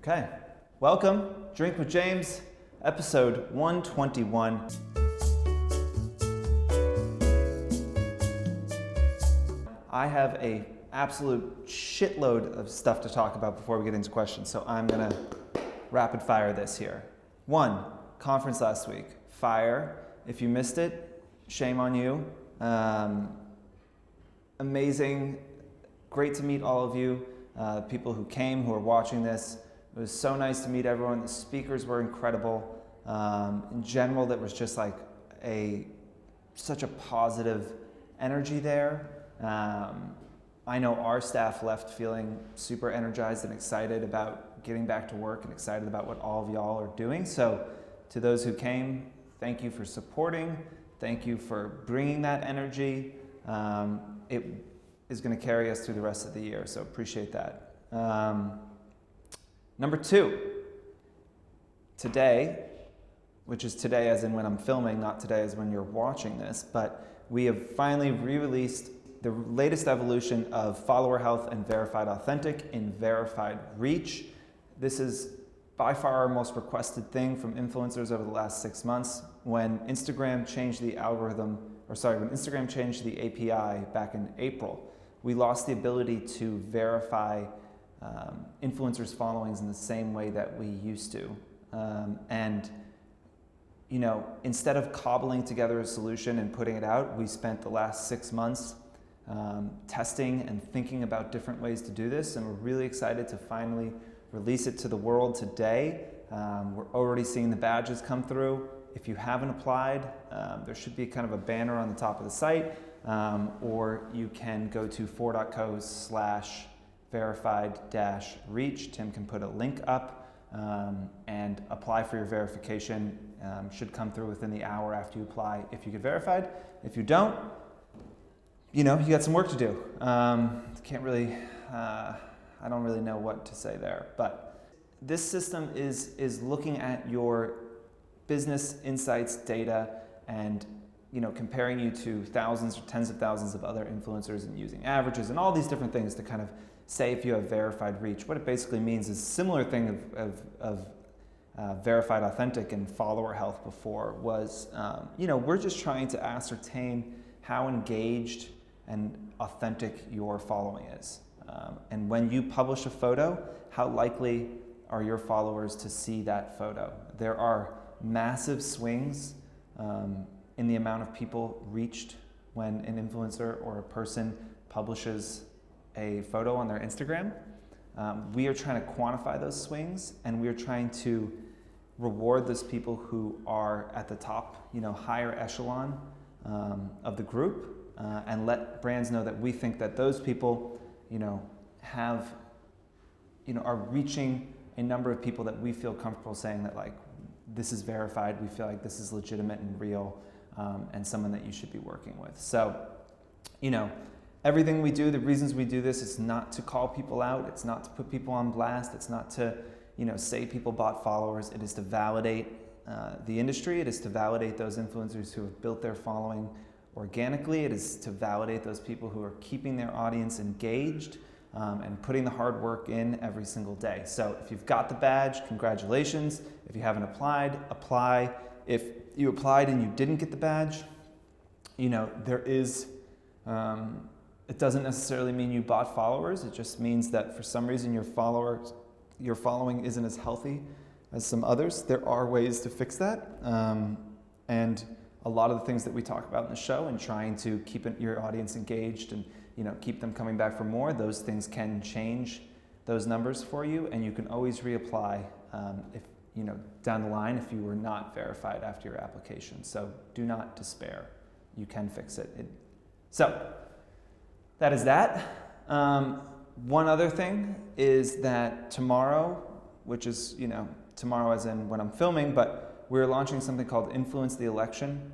Okay, welcome, Drink with James, episode 121. I have a absolute shitload of stuff to talk about before we get into questions, so I'm gonna rapid fire this here. 1, conference last week, fire. If you missed it, shame on you. Amazing, great to meet all of you, people who came, who are watching this. It was so nice to meet everyone. The speakers were incredible. In general, there was just like such a positive energy there. I know our staff left feeling super energized and excited about getting back to work and excited about what all of y'all are doing. So to those who came, thank you for supporting. Thank you for bringing that energy. It is going to carry us through the rest of the year, so appreciate that. Number 2, today, which is today as in when I'm filming, not today as when you're watching this, but we have finally re-released the latest evolution of follower health and verified authentic in verified reach. This is by far our most requested thing from influencers over the last 6 months. When Instagram changed the when Instagram changed the API back in April, we lost the ability to verify influencers' followings in the same way that we used to. And you know, instead of cobbling together a solution and putting it out, we spent the last 6 months testing and thinking about different ways to do this, and we're really excited to finally release it to the world today. We're already seeing the badges come through. If you haven't applied, there should be kind of a banner on the top of the site, or you can go to fohr.co/verified-reach. Tim can put a link up and apply for your verification. Should come through within the hour after you apply if you get verified. If you don't, you know, you got some work to do. I don't really know what to say there, but this system is looking at your business insights data and, you know, comparing you to thousands or tens of thousands of other influencers and using averages and all these different things to kind of say if you have verified reach. What it basically means is a similar thing of verified authentic and follower health before was, you know, we're just trying to ascertain how engaged and authentic your following is. And when you publish a photo, how likely are your followers to see that photo? There are massive swings in the amount of people reached when an influencer or a person publishes a photo on their Instagram. We are trying to quantify those swings, and we are trying to reward those people who are at the top, you know, higher echelon of the group, and let brands know that we think that those people, you know, are reaching a number of people that we feel comfortable saying that, like, this is verified, we feel like this is legitimate and real, and someone that you should be working with. So, you know, everything we do, the reasons we do this is not to call people out, it's not to put people on blast, it's not to, you know, say people bought followers. It is to validate the industry, it is to validate those influencers who have built their following organically, it is to validate those people who are keeping their audience engaged and putting the hard work in every single day. So if you've got the badge, congratulations. If you haven't applied, apply. If you applied and you didn't get the badge, you know, it doesn't necessarily mean you bought followers. It just means that for some reason your following isn't as healthy as some others. There are ways to fix that. And a lot of the things that we talk about in the show and trying to keep your audience engaged and, you know, keep them coming back for more, those things can change those numbers for you, and you can always reapply if, you know, down the line if you were not verified after your application. So do not despair. You can fix it. So that is that. One other thing is that tomorrow, which is, you know, tomorrow as in when I'm filming, but we're launching something called Influence the Election.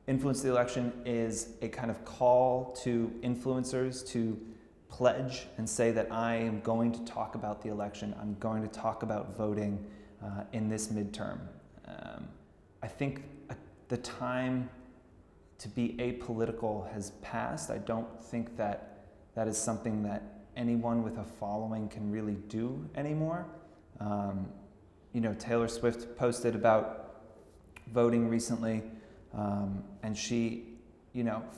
Influence the Election is a kind of call to influencers to pledge and say that I am going to talk about the election. I'm going to talk about voting in this midterm. I think the time to be apolitical has passed. I don't think that that is something that anyone with a following can really do anymore. Taylor Swift posted about voting recently, and she,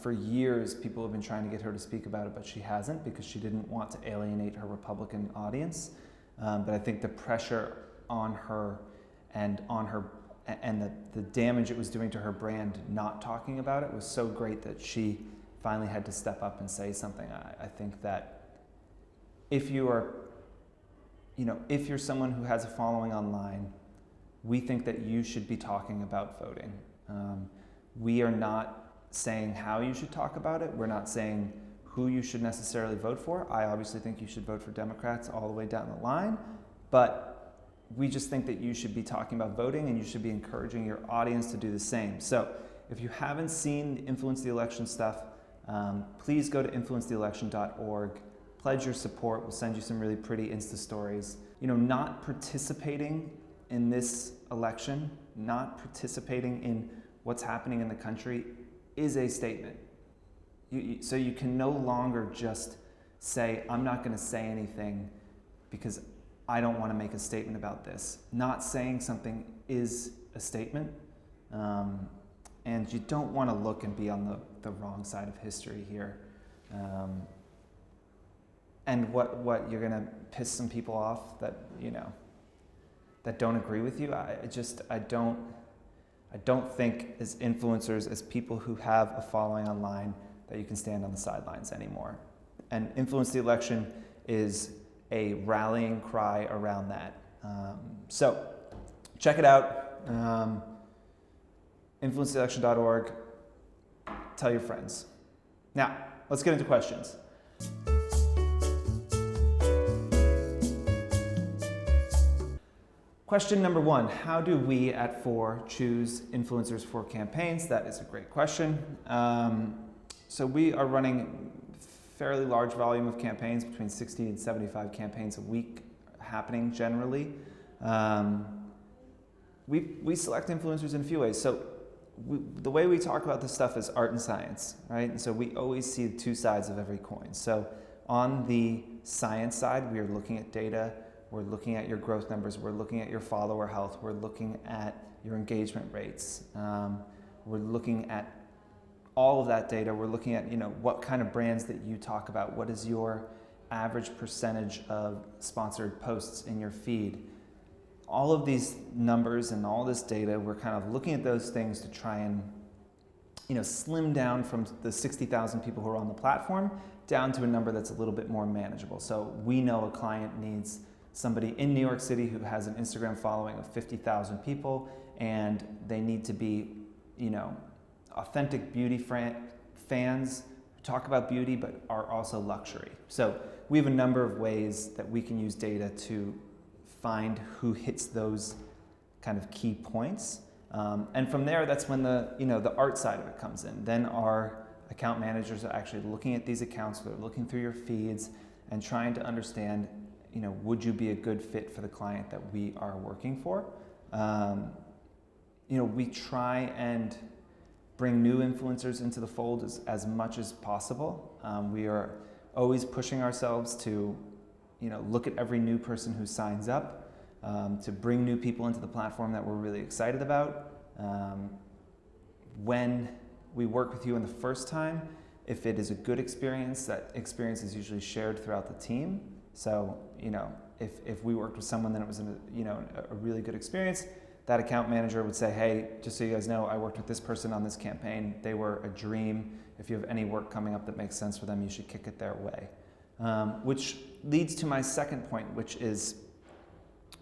for years people have been trying to get her to speak about it, but she hasn't, because she didn't want to alienate her Republican audience. But I think the pressure on her and the damage it was doing to her brand not talking about it was so great that she finally had to step up and say something. I think that if you're someone who has a following online, we think that you should be talking about voting. We are not saying how you should talk about it. We're not saying who you should necessarily vote for. I obviously think you should vote for Democrats all the way down the line, but we just think that you should be talking about voting, and you should be encouraging your audience to do the same. So if you haven't seen the Influence the Election stuff, please go to influencetheelection.org. Pledge your support. We'll send you some really pretty Insta stories. Not participating in this election, not participating in what's happening in the country is a statement. So you can no longer just say, I'm not going to say anything because I don't want to make a statement about this. Not saying something is a statement, and you don't want to look and be on the wrong side of history here. And what you're going to piss some people off that that don't agree with you. I don't think, as influencers, as people who have a following online, that you can stand on the sidelines anymore. And Influence the Election is a rallying cry around that. So check it out. Influencetheelection.org. Tell your friends. Now, let's get into questions. Question number 1, how do we at Fohr choose influencers for campaigns? That is a great question. So we are running fairly large volume of campaigns, between 60 and 75 campaigns a week happening generally. We select influencers in a few ways. So the way we talk about this stuff is art and science, right? And so we always see two sides of every coin. So on the science side, we are looking at data. We're looking at your growth numbers. We're looking at your follower health. We're looking at your engagement rates. We're looking at all of that data. We're looking at what kind of brands that you talk about. What is your average percentage of sponsored posts in your feed? All of these numbers and all this data, we're kind of looking at those things to try and slim down from the 60,000 people who are on the platform down to a number that's a little bit more manageable. So we know a client needs somebody in New York City who has an Instagram following of 50,000 people, and they need to be, authentic beauty fans who talk about beauty but are also luxury. So we have a number of ways that we can use data to find who hits those kind of key points. And from there, that's when the art side of it comes in. Then our account managers are actually looking at these accounts, they're looking through your feeds and trying to understand, would you be a good fit for the client that we are working for? We try and bring new influencers into the fold as much as possible. We are always pushing ourselves to, look at every new person who signs up, to bring new people into the platform that we're really excited about. When we work with you in the first time, if it is a good experience, that experience is usually shared throughout the team. So, if we worked with someone, then it was a really good experience, that account manager would say, hey, just so you guys know, I worked with this person on this campaign. They were a dream. If you have any work coming up that makes sense for them, you should kick it their way. Which leads to my second point, which is,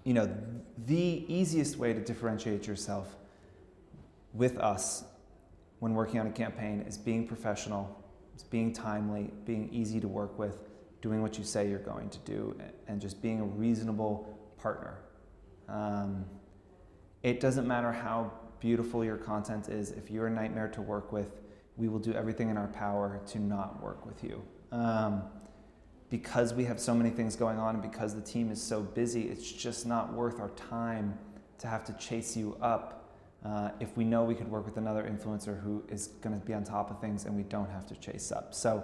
the easiest way to differentiate yourself with us when working on a campaign is being professional, is being timely, being easy to work with, doing what you say you're going to do, and just being a reasonable partner. It doesn't matter how beautiful your content is. If you're a nightmare to work with, we will do everything in our power to not work with you. Because we have so many things going on and because the team is so busy, it's just not worth our time to have to chase you up if we know we could work with another influencer who is going to be on top of things and we don't have to chase up. So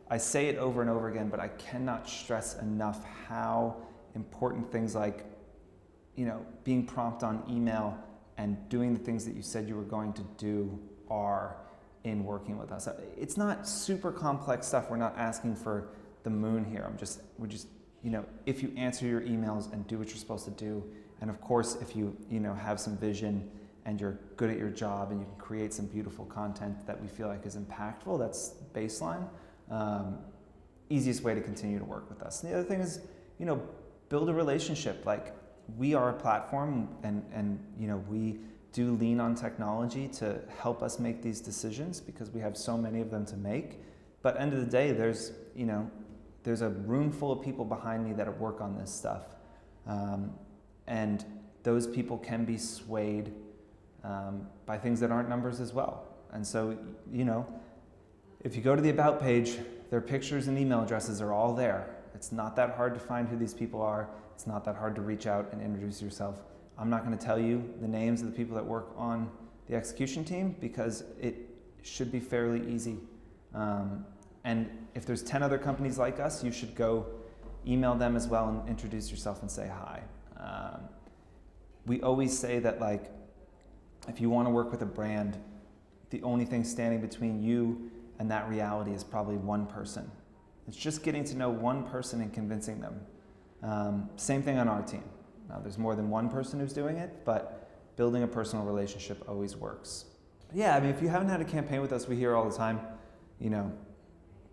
I say it over and over again, but I cannot stress enough how important things like, being prompt on email and doing the things that you said you were going to do are in working with us. It's not super complex stuff. We're not asking for the moon here. We're just, if you answer your emails and do what you're supposed to do, and of course, if you, have some vision and you're good at your job and you can create some beautiful content that we feel like is impactful, that's baseline. Easiest way to continue to work with us. And the other thing is, build a relationship. Like, we are a platform and we do lean on technology to help us make these decisions because we have so many of them to make. But end of the day, there's a room full of people behind me that work on this stuff. And those people can be swayed by things that aren't numbers as well. And so, if you go to the About page, their pictures and email addresses are all there. It's not that hard to find who these people are. It's not that hard to reach out and introduce yourself. I'm not going to tell you the names of the people that work on the execution team because it should be fairly easy. And if there's 10 other companies like us, you should go email them as well and introduce yourself and say hi. We always say that, like, if you want to work with a brand, the only thing standing between you and that reality is probably one person. It's just getting to know one person and convincing them. Same thing on our team. Now, there's more than one person who's doing it, but building a personal relationship always works. Yeah, if you haven't had a campaign with us, we hear all the time,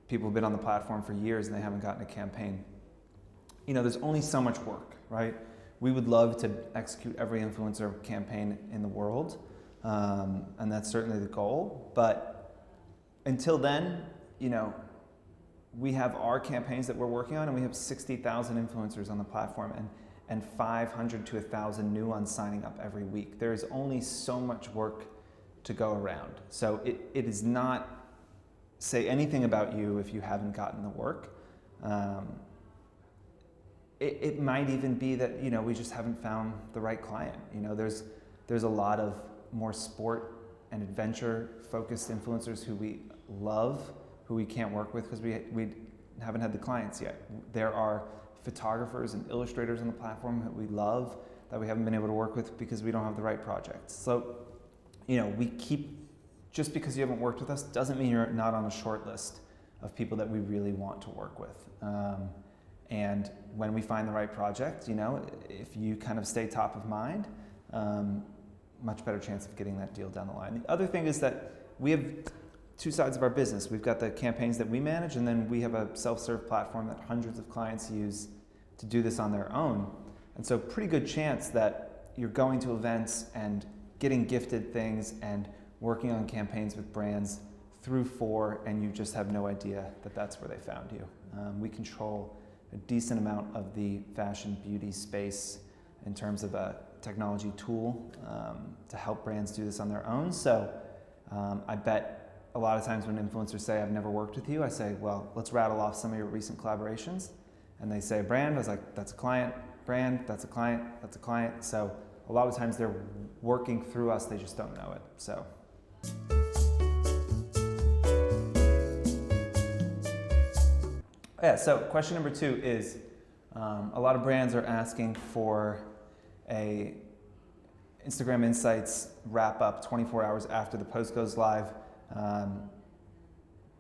people have been on the platform for years and they haven't gotten a campaign. There's only so much work, right? We would love to execute every influencer campaign in the world, and that's certainly the goal. But until then, we have our campaigns that we're working on, and we have 60,000 influencers on the platform and 500 to 1,000 new ones signing up every week. There is only so much work to go around. So it is not say anything about you if you haven't gotten the work. It might even be that, we just haven't found the right client. There's a lot of more sport and adventure focused influencers who we love, who we can't work with because we haven't had the clients yet. There are photographers and illustrators on the platform that we love that we haven't been able to work with because we don't have the right projects. So, just because you haven't worked with us doesn't mean you're not on a short list of people that we really want to work with. And when we find the right project, if you kind of stay top of mind, much better chance of getting that deal down the line. The other thing is that we have two sides of our business. We've got the campaigns that we manage, and then we have a self-serve platform that hundreds of clients use to do this on their own. And so pretty good chance that you're going to events and getting gifted things and working on campaigns with brands through Fohr, and you just have no idea that that's where they found you. We control a decent amount of the fashion beauty space in terms of a technology tool to help brands do this on their own. So I bet a lot of times when influencers say, I've never worked with you, I say, well, let's rattle off some of your recent collaborations. And they say brand, I was like, that's a client, brand, that's a client, that's a client. So a lot of times they're working through us, they just don't know it. So. Yeah, so question number 2 is, a lot of brands are asking for a Instagram Insights wrap up 24 hours after the post goes live.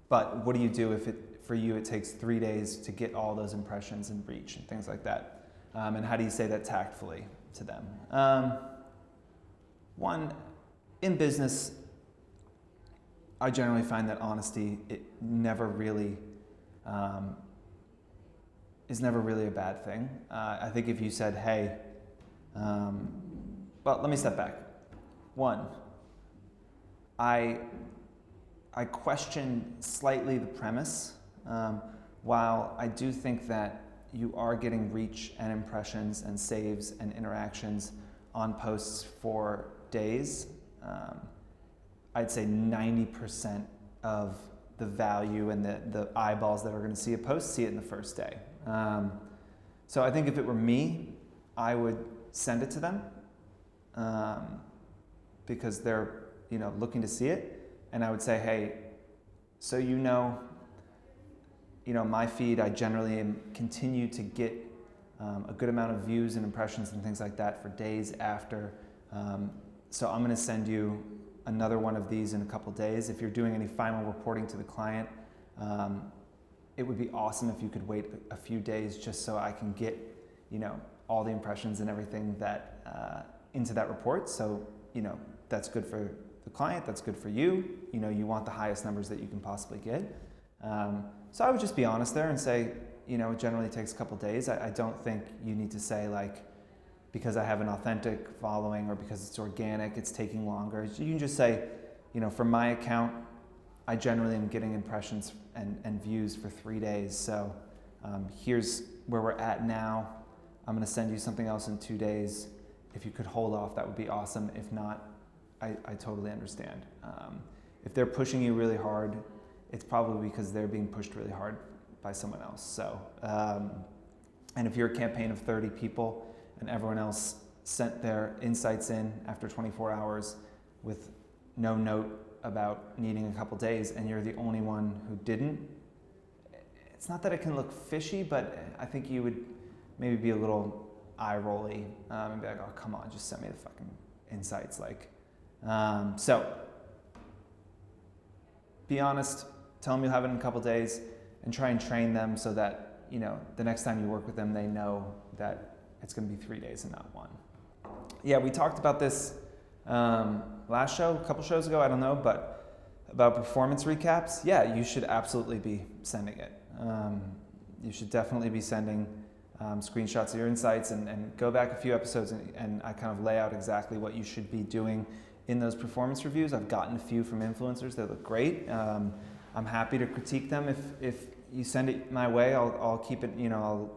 But what do you do if for you it takes 3 days to get all those impressions and reach and things like that? And how do you say that tactfully to them? One, in business, I generally find that honesty, it never really is never really a bad thing. I think if you said, hey, well, let me step back. One, I question slightly the premise. While I do think that you are getting reach and impressions and saves and interactions on posts for days, I'd say 90% of the value and the eyeballs that are going to see a post see it in the first day. So I think if it were me, I would send it to them because they're looking to see it, and I would say, hey, so my feed, I generally continue to get a good amount of views and impressions and things like that for days after. So I'm going to send you another one of these in a couple days. If you're doing any final reporting to the client, it would be awesome if you could wait a few days just so I can get, all the impressions and everything that into that report. So, that's good for the client, that's good for you. You want the highest numbers that you can possibly get. So I would just be honest there and say, it generally takes a couple days. I don't think you need to say because I have an authentic following or because it's organic, it's taking longer. You can just say, for my account, I generally am getting impressions and views for 3 days. So here's where we're at now. I'm going to send you something else in 2 days. If you could hold off, that would be awesome. If not, I totally understand. If they're pushing you really hard, it's probably because they're being pushed really hard by someone else. So, and if you're a campaign of 30 people and everyone else sent their insights in after 24 hours with no note about needing a couple days and you're the only one who didn't, it's not that it can look fishy, but I think you would maybe be a little eye-rolly and be like, oh, come on, just send me the fucking insights. So be honest, tell them you'll have it in a couple days, and try and train them so that, the next time you work with them, they know that it's going to be 3 days and not 1. Yeah, we talked about this last show, a couple shows ago, I don't know, but about performance recaps. Yeah, you should absolutely be sending it. You should definitely be sending screenshots of your insights and go back a few episodes and I kind of lay out exactly what you should be doing in those performance reviews. I've gotten a few from influencers that look great. I'm happy to critique them. If you send it my way, I'll keep it, I'll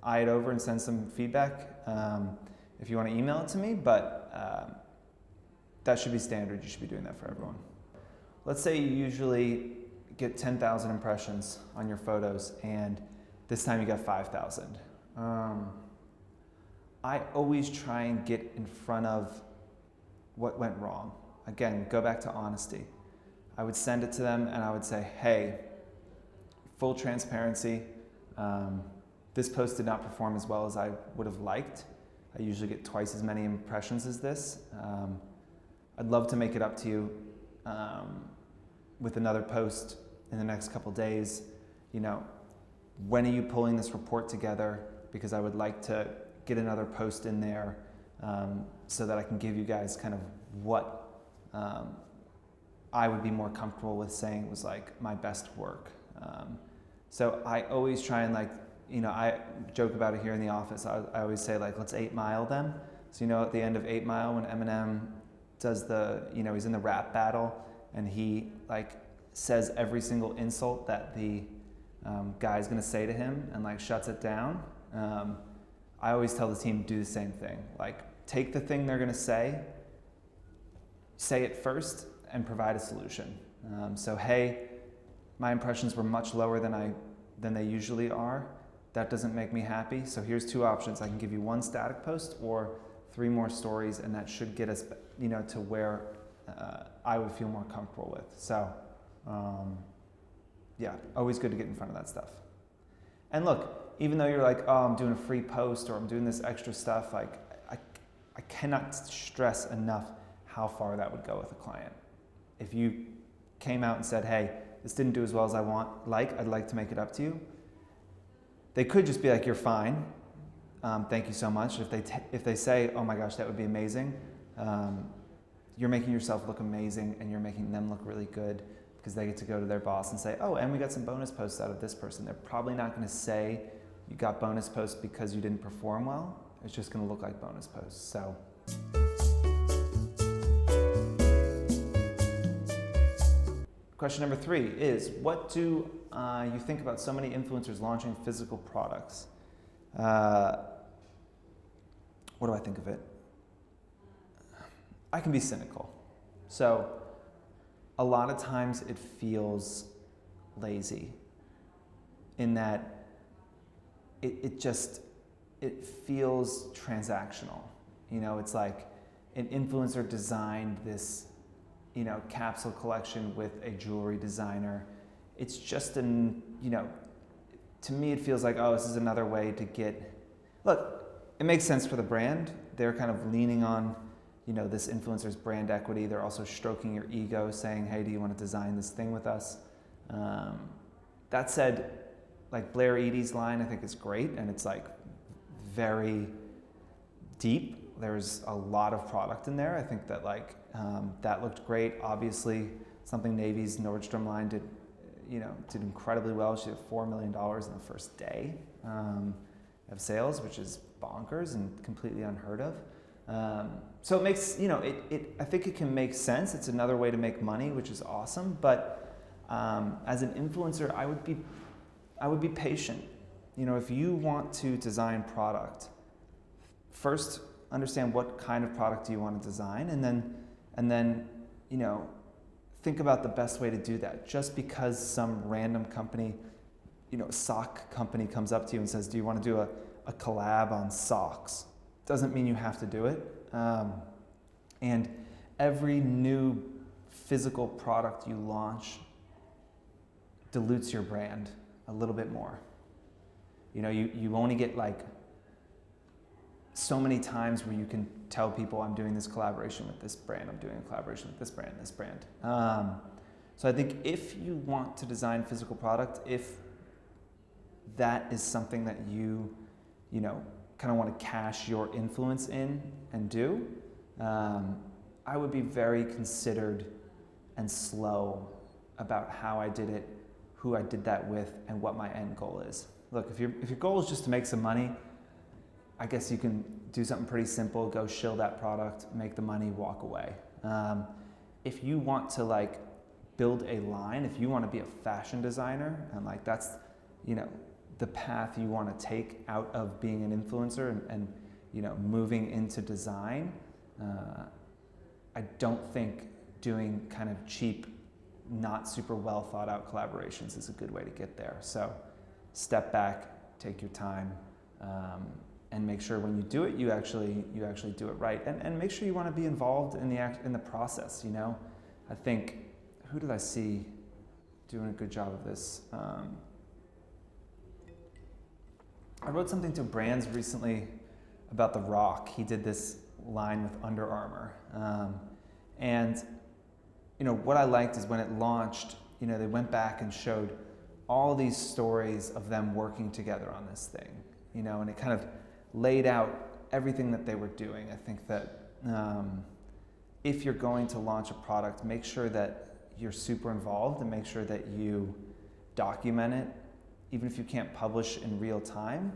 eye it over and send some feedback if you want to email it to me, but that should be standard. You should be doing that for everyone. Let's say you usually get 10,000 impressions on your photos and this time you got 5,000. I always try and get in front of what went wrong. Again, go back to honesty. I would send it to them and I would say, hey, full transparency, this post did not perform as well as I would have liked. I usually get twice as many impressions as this. I'd love to make it up to you with another post in the next couple days. When are you pulling this report together? Because I would like to get another post in there so that I can give you guys kind of what I would be more comfortable with saying was my best work. So I always try and I joke about it here in the office. I always say let's 8 Mile them. So at the end of 8 Mile when Eminem does he's in the rap battle and he says every single insult that the guy's gonna say to him and shuts it down. I always tell the team do the same thing. Take the thing they're gonna say it first, and provide a solution. So hey, my impressions were much lower than they usually are. That doesn't make me happy. So here's 2 options. I can give you 1 static post or 3 more stories, and that should get us, to where I would feel more comfortable with. So. Yeah, always good to get in front of that stuff. And look, even though you're oh, I'm doing a free post or I'm doing this extra stuff, I cannot stress enough how far that would go with a client. If you came out and said, hey, this didn't do as well as I'd like to make it up to you, they could just be you're fine, thank you so much. If they say, oh my gosh, that would be amazing, you're making yourself look amazing and you're making them look really good, because they get to go to their boss and say, oh, and we got some bonus posts out of this person. They're probably not going to say you got bonus posts because you didn't perform well. It's just going to look like bonus posts. So. Question number 3 is, what do you think about so many influencers launching physical products? What do I think of it? I can be cynical. So, a lot of times it feels lazy in that it feels transactional. It's like an influencer designed this, capsule collection with a jewelry designer. It's just to me, it feels like, oh, this is another way to get, look, it makes sense for the brand. They're kind of leaning on, this influencer's brand equity. They're also stroking your ego, saying, hey, do you want to design this thing with us? That said, like Blair Eady's line, I think is great, and it's like very deep. There's a lot of product in there. I think that that looked great. Obviously, something Navy's Nordstrom line did incredibly well. She did $4 million in the first day of sales, which is bonkers and completely unheard of. So it makes, I think it can make sense. It's another way to make money, which is awesome. But as an influencer, I would be patient. If you want to design product, first understand what kind of product do you want to design, and then think about the best way to do that. Just because some random company, a sock company comes up to you and says, do you want to do a collab on socks? Doesn't mean you have to do it. And every new physical product you launch dilutes your brand a little bit more. You only get so many times where you can tell people, I'm doing this collaboration with this brand, I'm doing a collaboration with this brand. So I think if you want to design physical product, if that is something that you kind of want to cash your influence in and do, I would be very considered and slow about how I did it, who I did that with, and what my end goal is. Look, if your goal is just to make some money, I guess you can do something pretty simple, go shill that product, make the money, walk away. If you want to build a line, if you want to be a fashion designer, and that's, the path you want to take out of being an influencer and moving into design, I don't think doing kind of cheap, not super well thought out collaborations is a good way to get there. So step back, take your time, and make sure when you do it, you actually do it right, and make sure you want to be involved in the process. I think, who did I see doing a good job of this? I wrote something to brands recently about The Rock. He did this line with Under Armour, and what I liked is when it launched, they went back and showed all these stories of them working together on this thing, and it kind of laid out everything that they were doing. I think that if you're going to launch a product, make sure that you're super involved and make sure that you document it. Even if you can't publish in real time,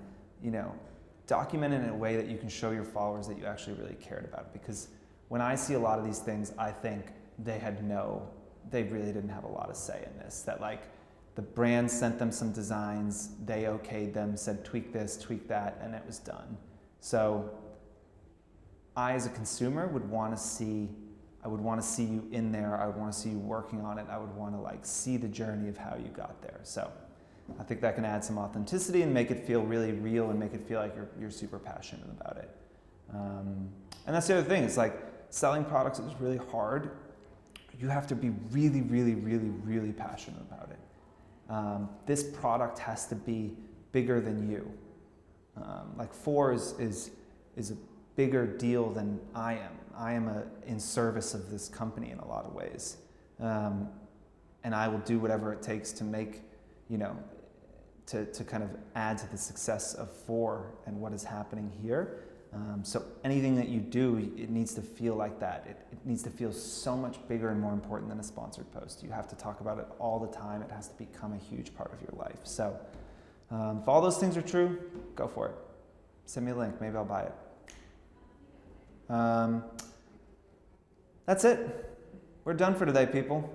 document it in a way that you can show your followers that you actually really cared about it. Because when I see a lot of these things, I think they really didn't have a lot of say in this. That the brand sent them some designs, they okayed them, said tweak this, tweak that, and it was done. So I, as a consumer, would want to see you in there. I would want to see you working on it. I would want to see the journey of how you got there. So I think that can add some authenticity and make it feel really real and make it feel like you're super passionate about it. And that's the other thing. It's selling products is really hard. You have to be really, really, really, really passionate about it. This product has to be bigger than you. Fohr is a bigger deal than I am. I am in service of this company in a lot of ways. And I will do whatever it takes to make, to kind of add to the success of Fohr and what is happening here. So anything that you do, it needs to feel like that. It needs to feel so much bigger and more important than a sponsored post. You have to talk about it all the time. It has to become a huge part of your life. So if all those things are true, go for it. Send me a link. Maybe I'll buy it. That's it. We're done for today, people.